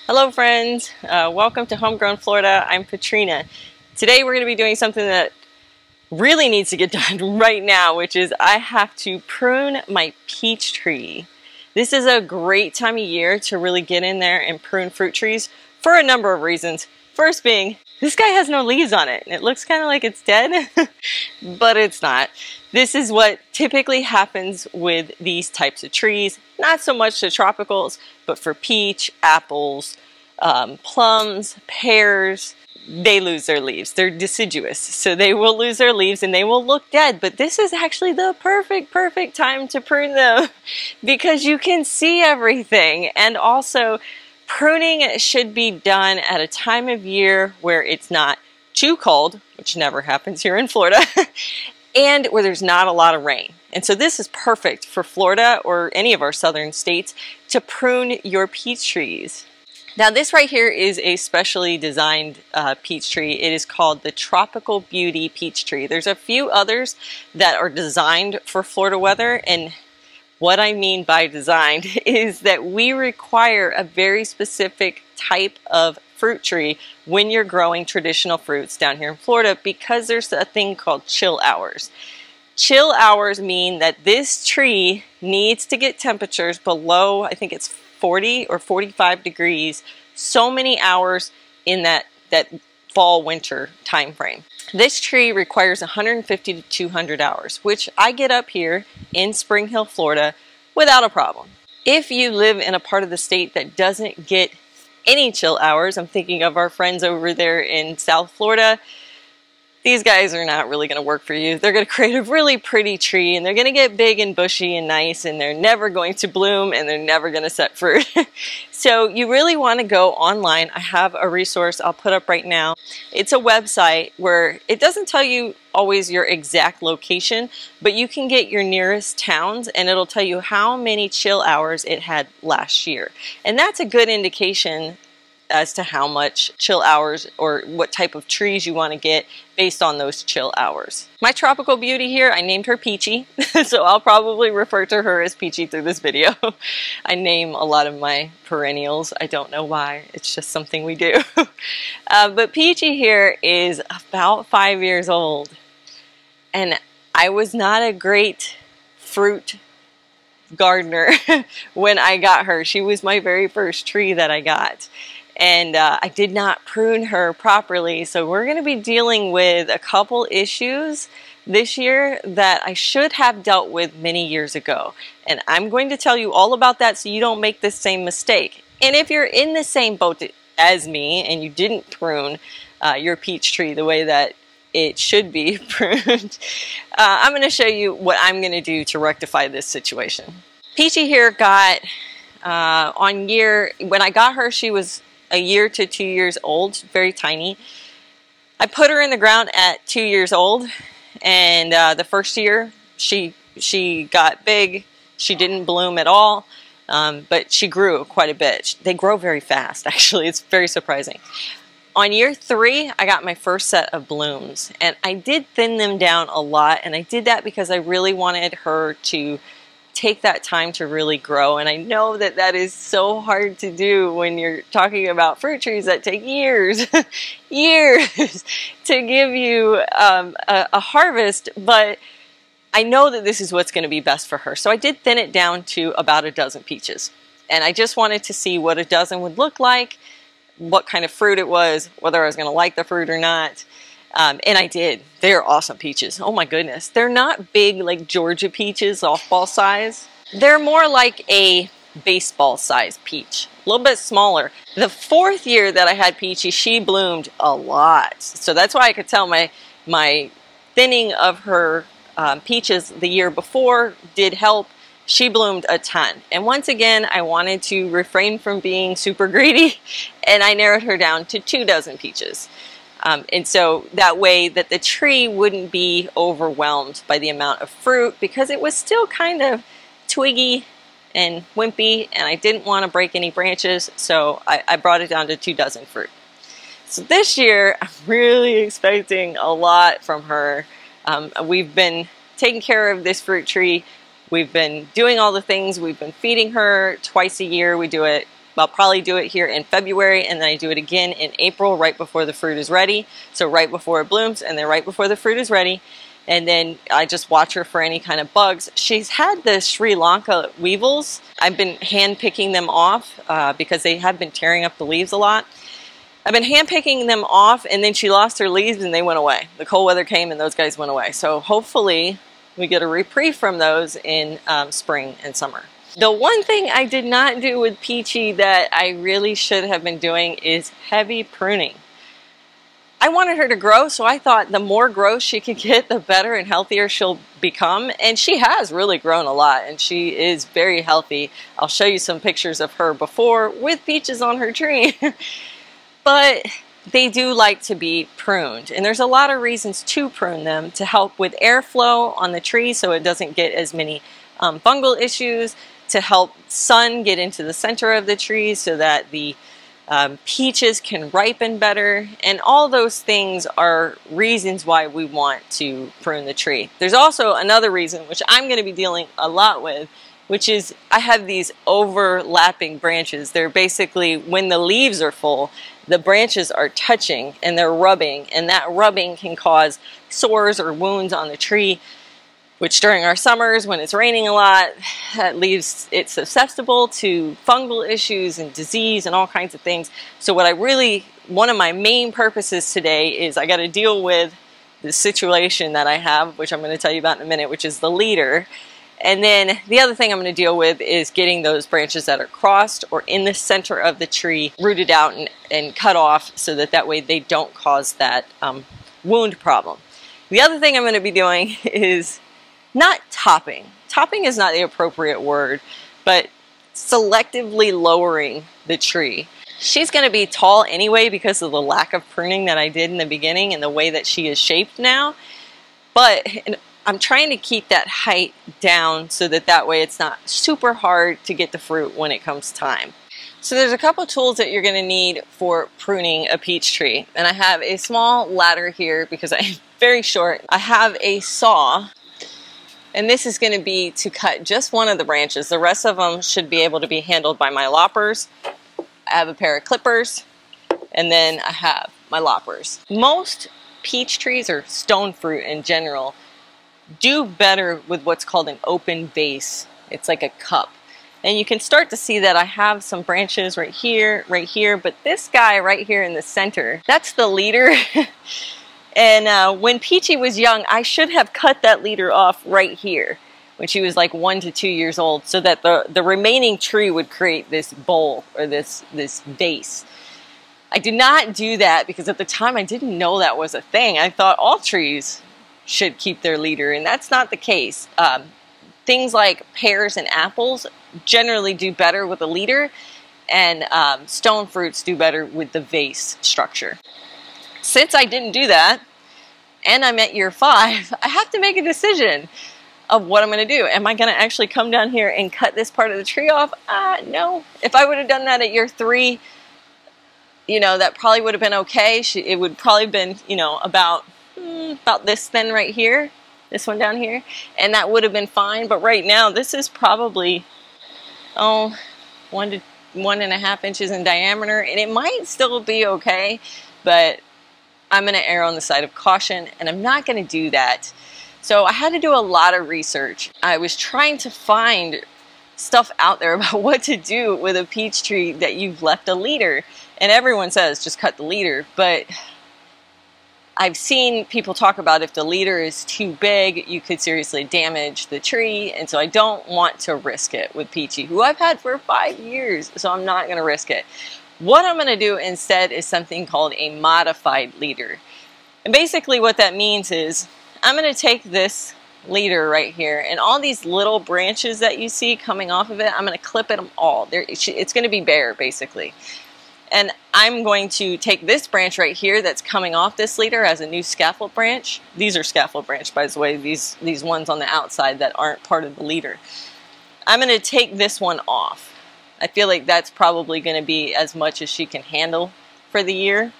Hello friends, welcome to Homegrown Florida. I'm Patrina. Today we're going to be doing something that really needs to get done right now, which is I have to prune my peach tree. This is a great time of year to really get in there and prune fruit trees for a number of reasons. First being, this guy has no leaves on it and it looks kind of like it's dead, but it's not. This is what typically happens with these types of trees, not so much the tropicals, but for peach, apples, plums, pears, they lose their leaves. They're deciduous, so they will lose their leaves and they will look dead, but this is actually the perfect time to prune them because you can see everything. And also, pruning should be done at a time of year where it's not too cold, which never happens here in Florida, and where there's not a lot of rain. And so this is perfect for Florida or any of our southern states to prune your peach trees. Now this right here is a specially designed peach tree. It is called the Tropical Beauty Peach Tree. There's a few others that are designed for Florida weather, and what I mean by designed is that we require a very specific type of fruit tree when you're growing traditional fruits down here in Florida because there's a thing called chill hours. Chill hours mean that this tree needs to get temperatures below, I think it's 40 or 45 degrees, so many hours in that fall winter time frame. This tree requires 150 to 200 hours, which I get up here in Spring Hill, Florida without a problem. If you live in a part of the state that doesn't get any chill hours, I'm thinking of our friends over there in South Florida, these guys are not really going to work for you. They're going to create a really pretty tree and they're going to get big and bushy and nice and they're never going to bloom and they're never going to set fruit. So you really want to go online. I have a resource I'll put up right now. It's a website where it doesn't tell you always your exact location, but you can get your nearest towns and it'll tell you how many chill hours it had last year. And that's a good indication as to how much chill hours or what type of trees you want to get based on those chill hours. My tropical beauty here, I named her Peachy, so I'll probably refer to her as Peachy through this video. I name a lot of my perennials. I don't know why, it's just something we do. But Peachy here is about 5 years old, and I was not a great fruit gardener when I got her. She was my very first tree that I got. And I did not prune her properly, so we're going to be dealing with a couple issues this year that I should have dealt with many years ago. And I'm going to tell you all about that so you don't make the same mistake. And if you're in the same boat as me and you didn't prune your peach tree the way that it should be pruned, I'm going to show you what I'm going to do to rectify this situation. Peachy here got, when I got her, she was a year to 2 years old, very tiny. I put her in the ground at 2 years old, and the first year she got big. She didn't bloom at all, but she grew quite a bit. They grow very fast, actually. It's very surprising. On year 3, I got my first set of blooms, and I did thin them down a lot, and I did that because I really wanted her to take that time to really grow. And I know that that is so hard to do when you're talking about fruit trees that take years, years to give you a harvest, but I know that this is what's going to be best for her. So I did thin it down to about a dozen peaches. And I just wanted to see what a dozen would look like, what kind of fruit it was, whether I was going to like the fruit or not. And I did. They're awesome peaches. Oh my goodness. They're not big like Georgia peaches, softball size. They're more like a baseball size peach, a little bit smaller. The 4th year that I had Peachy, she bloomed a lot. So that's why I could tell my thinning of her peaches the year before did help. She bloomed a ton. And once again, I wanted to refrain from being super greedy, and I narrowed her down to 2 dozen peaches. And so that way that the tree wouldn't be overwhelmed by the amount of fruit because it was still kind of twiggy and wimpy and I didn't want to break any branches, so I brought it down to 2 dozen fruit. So this year I'm really expecting a lot from her. We've been taking care of this fruit tree. We've been doing all the things. We've been feeding her twice a year. We do it I'll probably do it here in February, and then I do it again in April, right before the fruit is ready. So right before it blooms, and then right before the fruit is ready. And then I just watch her for any kind of bugs. She's had the Sri Lanka weevils. I've been hand picking them off because they have been tearing up the leaves a lot. I've been hand picking them off, and then she lost her leaves and they went away. The cold weather came and those guys went away. So hopefully we get a reprieve from those in spring and summer. The one thing I did not do with Peachy that I really should have been doing is heavy pruning. I wanted her to grow, so I thought the more growth she could get, the better and healthier she'll become. And she has really grown a lot, and she is very healthy. I'll show you some pictures of her before with peaches on her tree. But they do like to be pruned, and there's a lot of reasons to prune them: to help with airflow on the tree so it doesn't get as many fungal issues, to help sun get into the center of the tree so that the peaches can ripen better, and all those things are reasons why we want to prune the tree. There's also another reason, which I'm going to be dealing a lot with, which is I have these overlapping branches. They're basically, when the leaves are full, the branches are touching and they're rubbing, and that rubbing can cause sores or wounds on the tree, which during our summers, when it's raining a lot, that leaves it susceptible to fungal issues and disease and all kinds of things. So one of my main purposes today is I got to deal with the situation that I have, which I'm going to tell you about in a minute, which is the leader. And then the other thing I'm going to deal with is getting those branches that are crossed or in the center of the tree rooted out and cut off, so that way they don't cause that wound problem. The other thing I'm going to be doing is not topping. Topping is not the appropriate word, but selectively lowering the tree. She's going to be tall anyway because of the lack of pruning that I did in the beginning and the way that she is shaped now. But I'm trying to keep that height down so that way it's not super hard to get the fruit when it comes time. So there's a couple tools that you're going to need for pruning a peach tree. And I have a small ladder here because I'm very short. I have a saw. And this is going to be to cut just one of the branches. The rest of them should be able to be handled by my loppers. I have a pair of clippers, and then I have my loppers. Most peach trees, or stone fruit in general, do better with what's called an open base. It's like a cup. And you can start to see that I have some branches right here, but this guy right here in the center, that's the leader. And when Peachy was young, I should have cut that leader off right here when she was like 1 to 2 years old, so that the remaining tree would create this bowl or this base. I did not do that because at the time I didn't know that was a thing. I thought all trees should keep their leader, and that's not the case. Things like pears and apples generally do better with a leader, and stone fruits do better with the vase structure. Since I didn't do that, and I'm at year 5, I have to make a decision of what I'm going to do. Am I going to actually come down here and cut this part of the tree off? No. If I would have done that at year 3, you know, that probably would have been okay. It would probably have been, you know, about this thin right here, this one down here, and that would have been fine. But right now, this is probably, 1 to 1.5 inches in diameter, and it might still be okay, but I'm going to err on the side of caution, and I'm not going to do that. So I had to do a lot of research. I was trying to find stuff out there about what to do with a peach tree that you've left a leader. And everyone says just cut the leader, but I've seen people talk about if the leader is too big, you could seriously damage the tree, and so I don't want to risk it with Peachy, who I've had for 5 years, so I'm not going to risk it. What I'm going to do instead is something called a modified leader. And basically what that means is I'm going to take this leader right here, and all these little branches that you see coming off of it, I'm going to clip them all. It's going to be bare, basically. And I'm going to take this branch right here that's coming off this leader as a new scaffold branch. These are scaffold branch, by the way, these ones on the outside that aren't part of the leader. I'm going to take this one off. I feel like that's probably going to be as much as she can handle for the year.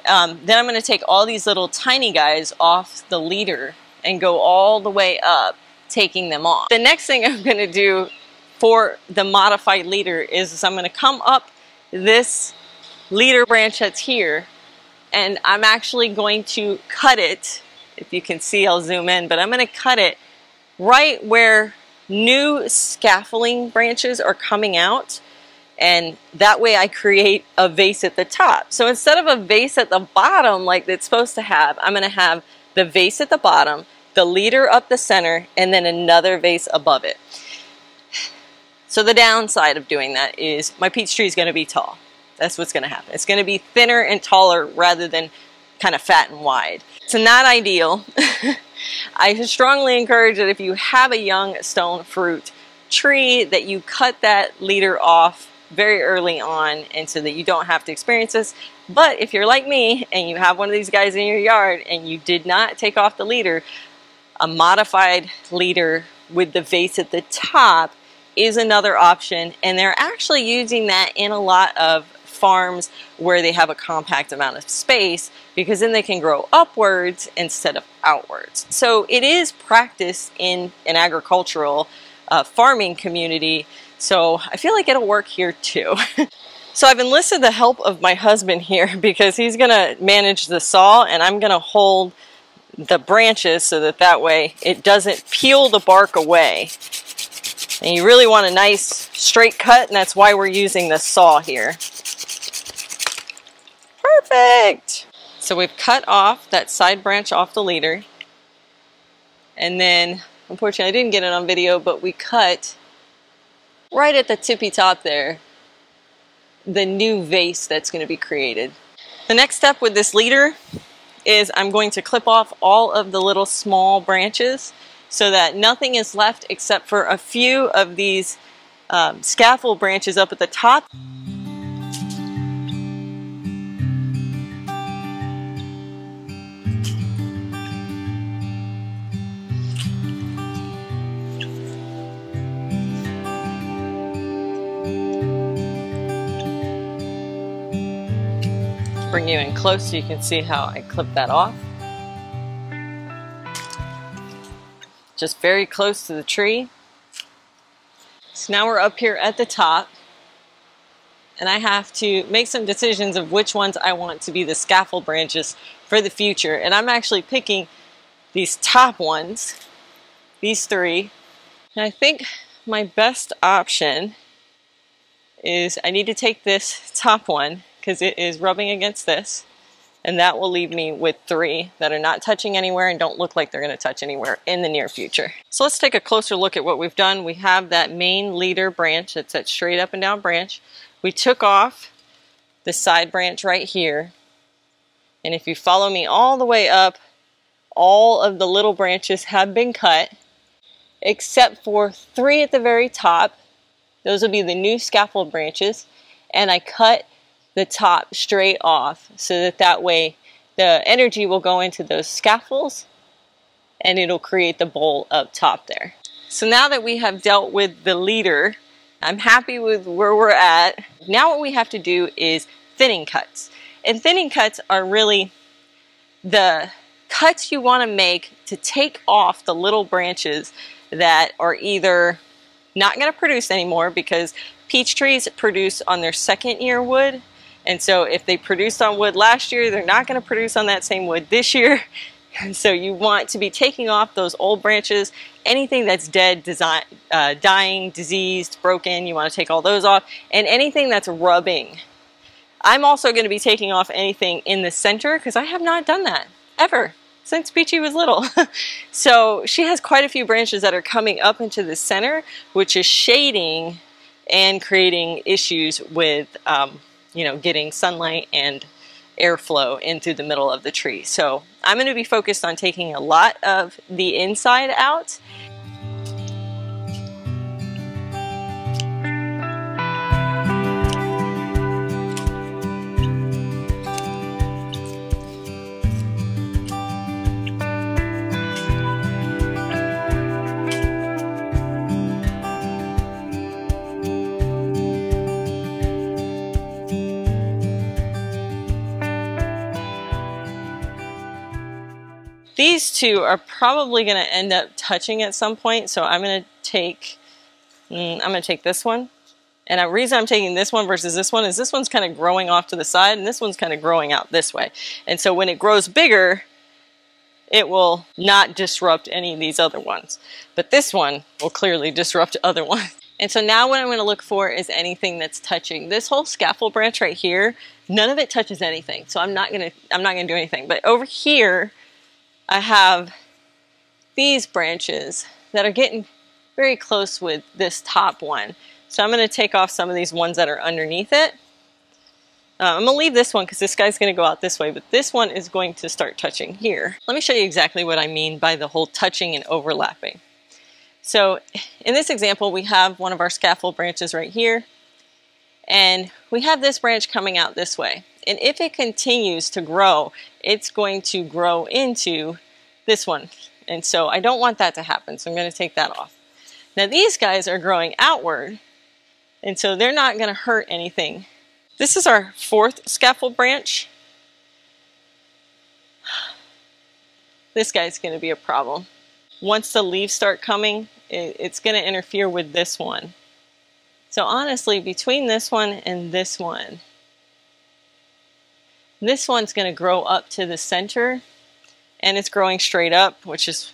Then I'm going to take all these little tiny guys off the leader and go all the way up, taking them off. The next thing I'm going to do for the modified leader is I'm going to come up this leader branch that's here, and I'm actually going to cut it. If you can see, I'll zoom in, but I'm going to cut it right where new scaffolding branches are coming out, and that way I create a vase at the top. So instead of a vase at the bottom like it's supposed to have, I'm going to have the vase at the bottom, the leader up the center, and then another vase above it. So the downside of doing that is my peach tree is going to be tall. That's what's going to happen. It's going to be thinner and taller rather than kind of fat and wide. It's not ideal. I strongly encourage that if you have a young stone fruit tree, that you cut that leader off very early on, and so that you don't have to experience this. But if you're like me and you have one of these guys in your yard and you did not take off the leader, a modified leader with the vase at the top is another option, and they're actually using that in a lot of farms where they have a compact amount of space, because then they can grow upwards instead of outwards. So it is practiced in an agricultural farming community, so I feel like it'll work here too. So I've enlisted the help of my husband here because he's gonna manage the saw and I'm gonna hold the branches so that way it doesn't peel the bark away. And you really want a nice straight cut, and that's why we're using the saw here. Perfect! So we've cut off that side branch off the leader. And then, unfortunately I didn't get it on video, but we cut right at the tippy top there the new vase that's going to be created. The next step with this leader is I'm going to clip off all of the little small branches so that nothing is left except for a few of these scaffold branches up at the top. Bring you in close so you can see how I clip that off. Just very close to the tree. So now we're up here at the top, and I have to make some decisions of which ones I want to be the scaffold branches for the future. And I'm actually picking these top ones, these three. And I think my best option is I need to take this top one because it is rubbing against this, and that will leave me with three that are not touching anywhere and don't look like they're going to touch anywhere in the near future. So let's take a closer look at what we've done. We have that main leader branch, it's that straight up and down branch. We took off the side branch right here, and if you follow me all the way up, all of the little branches have been cut except for three at the very top. Those will be the new scaffold branches, and I cut the top straight off so that way the energy will go into those scaffolds and it'll create the bowl up top there. So now that we have dealt with the leader, I'm happy with where we're at. Now what we have to do is thinning cuts. And thinning cuts are really the cuts you want to make to take off the little branches that are either not going to produce anymore, because peach trees produce on their second year wood. And so if they produced on wood last year, they're not going to produce on that same wood this year. So you want to be taking off those old branches, anything that's dead, dying, diseased, broken, you want to take all those off, and anything that's rubbing. I'm also going to be taking off anything in the center because I have not done that ever since Peachy was little. So she has quite a few branches that are coming up into the center, which is shading and creating issues with you know, getting sunlight and airflow into the middle of the tree. So I'm going to be focused on taking a lot of the inside out. These two are probably going to end up touching at some point, so I'm going to take this one And the reason I'm taking this one versus this one is this one's kind of growing off to the side and this one's kind of growing out this way. And so when it grows bigger, it will not disrupt any of these other ones. But this one will clearly disrupt other ones. And so now what I'm going to look for is anything that's touching. This whole scaffold branch right here, none of it touches anything. So I'm not going to do anything. But over here, I have these branches that are getting very close with this top one. So I'm going to take off some of these ones that are underneath it. I'm going to leave this one because this guy's going to go out this way, but this one is going to start touching here. Let me show you exactly what I mean by the whole touching and overlapping. So in this example, we have one of our scaffold branches right here, and we have this branch coming out this way. And if it continues to grow, it's going to grow into this one. And so I don't want that to happen, so I'm going to take that off. Now these guys are growing outward, and so they're not going to hurt anything. This is our fourth scaffold branch. This guy's going to be a problem. Once the leaves start coming, it's going to interfere with this one. So honestly, between this one and this one's going to grow up to the center, and it's growing straight up, which is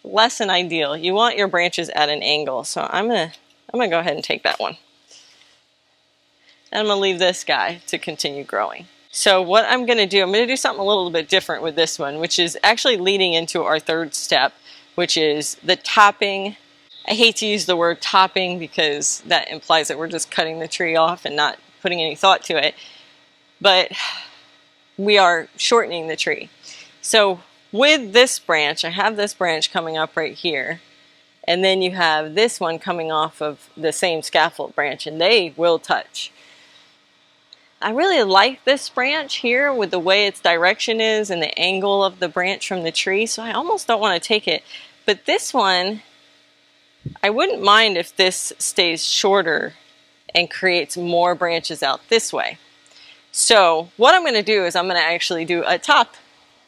less than ideal. You want your branches at an angle, so I'm gonna go ahead and take that one. And I'm going to leave this guy to continue growing. So what I'm going to do something a little bit different with this one, which is actually leading into our third step, which is the topping. I hate to use the word topping because that implies that we're just cutting the tree off and not putting any thought to it. But we are shortening the tree. So with this branch, I have this branch coming up right here. And then you have this one coming off of the same scaffold branch, and they will touch. I really like this branch here with the way its direction is and the angle of the branch from the tree, so I almost don't want to take it. But this one, I wouldn't mind if this stays shorter and creates more branches out this way. So what I'm going to do is I'm going to actually do a top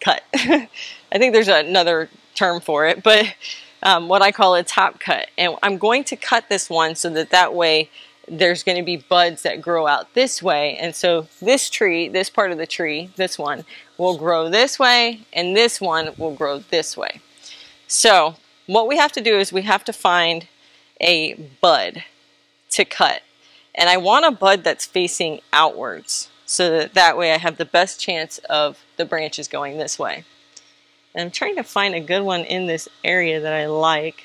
cut. I think there's another term for it, but what I call a top cut. And I'm going to cut this one so that way there's going to be buds that grow out this way. And so this tree, this part of the tree, this one, will grow this way, and this one will grow this way. So what we have to do is we have to find a bud to cut. And I want a bud that's facing outwards so that way I have the best chance of the branches going this way. And I'm trying to find a good one in this area that I like.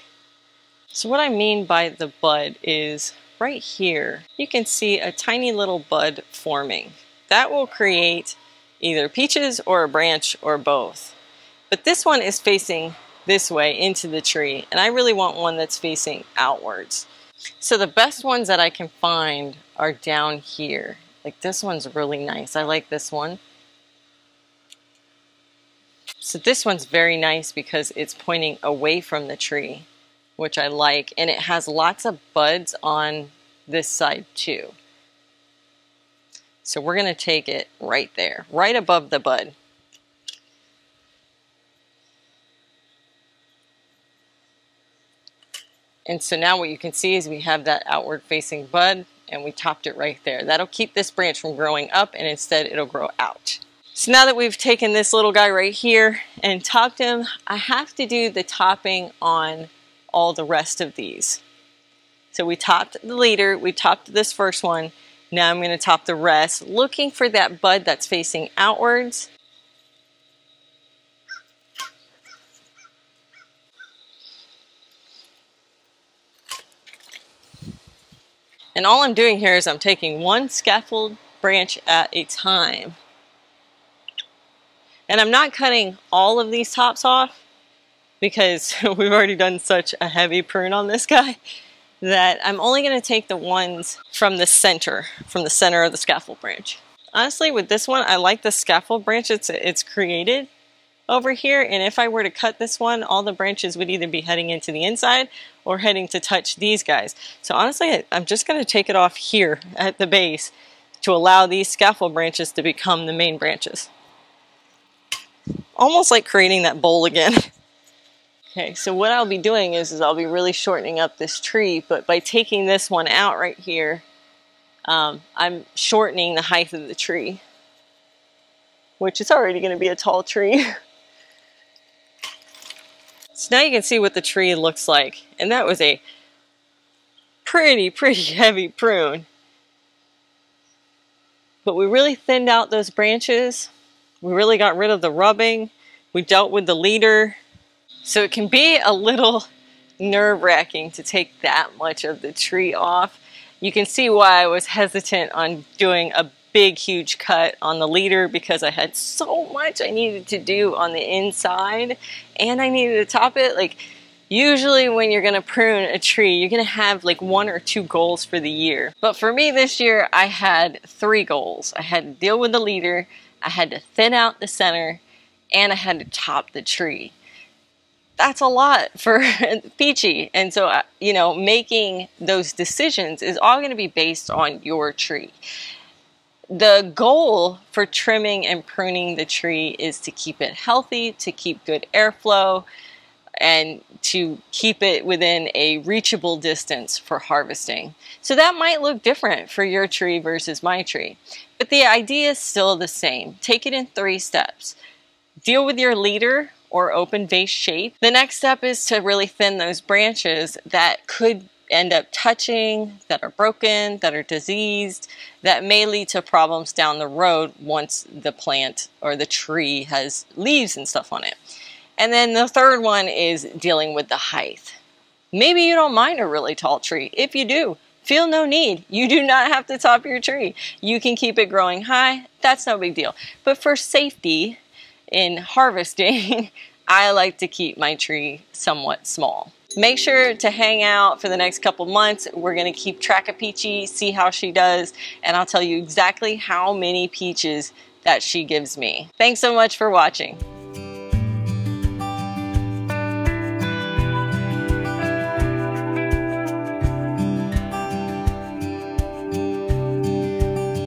So what I mean by the bud is right here, you can see a tiny little bud forming. That will create either peaches or a branch or both. But this one is facing this way into the tree, and I really want one that's facing outwards. So the best ones that I can find are down here. Like this one's really nice. I like this one. So this one's very nice because it's pointing away from the tree, which I like, and it has lots of buds on this side too. So we're going to take it right there, right above the bud. And so now what you can see is we have that outward facing bud, and we topped it right there. That'll keep this branch from growing up, and instead it'll grow out. So now that we've taken this little guy right here and topped him, I have to do the topping on all the rest of these. So we topped the leader, we topped this first one. Now I'm going to top the rest, looking for that bud that's facing outwards. And all I'm doing here is I'm taking one scaffold branch at a time. And I'm not cutting all of these tops off because we've already done such a heavy prune on this guy that I'm only going to take the ones from the center of the scaffold branch. Honestly, with this one, I like the scaffold branch it's created over here, and if I were to cut this one, all the branches would either be heading into the inside or heading to touch these guys. So honestly, I'm just going to take it off here at the base to allow these scaffold branches to become the main branches. Almost like creating that bowl again. Okay, so what I'll be doing is I'll be really shortening up this tree, but by taking this one out right here, I'm shortening the height of the tree, which is already going to be a tall tree. So now you can see what the tree looks like. And that was a pretty heavy prune. But we really thinned out those branches. We really got rid of the rubbing. We dealt with the leader. So it can be a little nerve-wracking to take that much of the tree off. You can see why I was hesitant on doing a big, huge cut on the leader, because I had so much I needed to do on the inside and I needed to top it. Like, usually when you're gonna prune a tree, you're gonna have like 1 or 2 goals for the year. But for me this year, I had 3 goals. I had to deal with the leader, I had to thin out the center, and I had to top the tree. That's a lot for Peachy. And so, you know, making those decisions is all gonna be based on your tree. The goal for trimming and pruning the tree is to keep it healthy, to keep good airflow, and to keep it within a reachable distance for harvesting. So that might look different for your tree versus my tree, but the idea is still the same. Take it in 3 steps. Deal with your leader or open vase shape. The next step is to really thin those branches that could end up touching, that are broken, that are diseased, that may lead to problems down the road once the plant or the tree has leaves and stuff on it. And then the third one is dealing with the height. Maybe you don't mind a really tall tree. If you do, feel no need. You do not have to top your tree. You can keep it growing high. That's no big deal. But for safety in harvesting, I like to keep my tree somewhat small. Make sure to hang out for the next couple months. We're going to keep track of Peachy, see how she does, and I'll tell you exactly how many peaches that she gives me. Thanks so much for watching.